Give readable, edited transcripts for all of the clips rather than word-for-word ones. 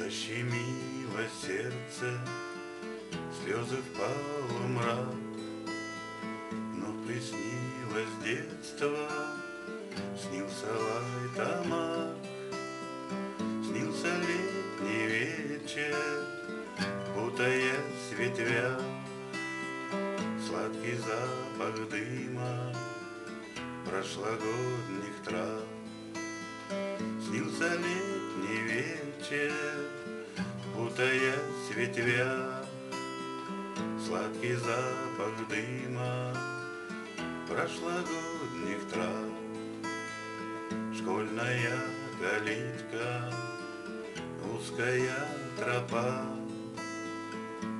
Защемило сердце, слезы впало в мрак, но приснилось детство, снился лай томак, снился летний вечер, путаясь в ветвях, сладкий запах дыма прошлогодних трав. Снился летний вечер, путаясь в ветвях, сладкий запах дыма прошлогодних трав. Школьная калитка, узкая тропа,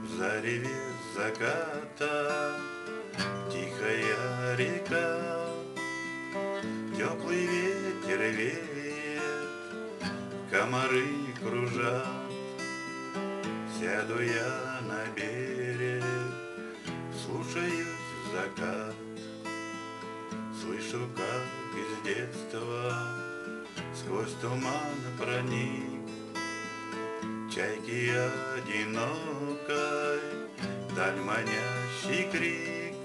в зареве заката тихая река. Теплый ветер веет, комары кружат. Сяду я на берег, слушаюсь в закат. Слышу, как из детства сквозь туман проник чайки одинокой, даль манящий крик.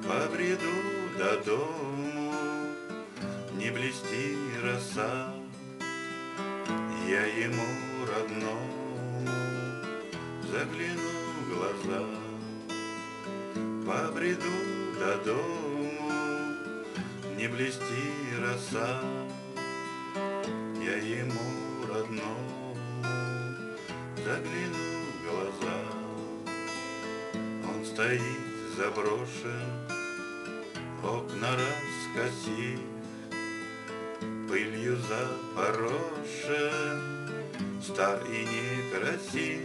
Побреду до дому, не блести роса, я ему родному загляну в глаза. Побреду до дому, не блести роса, я ему родному загляну в глаза. Он стоит заброшен, окна раскосив, пылью запорошен, стар и некрасив.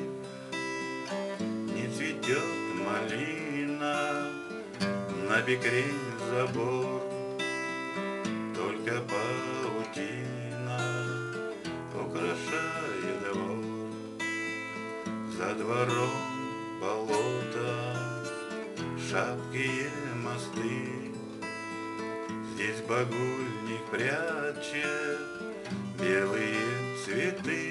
Не цветет малина, на бекрень забор, только паутина украшает двор. За двором болото, шаткие мосты, здесь багульник прячет белые цветы.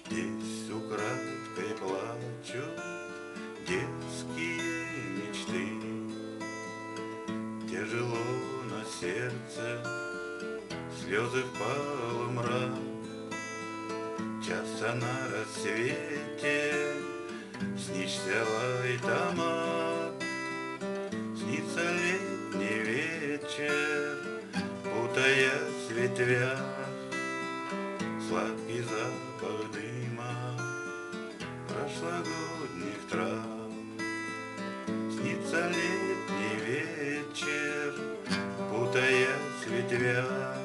Здесь украдкой плачут детские мечты. Тяжело на сердце, слезы впал в мрак. Часто на рассвете снишься лай томак. Снится летний вечер, путаясь в ветвях, сладкий запах дыма прошлогодних трав. Снится летний вечер, путаясь в ветвях,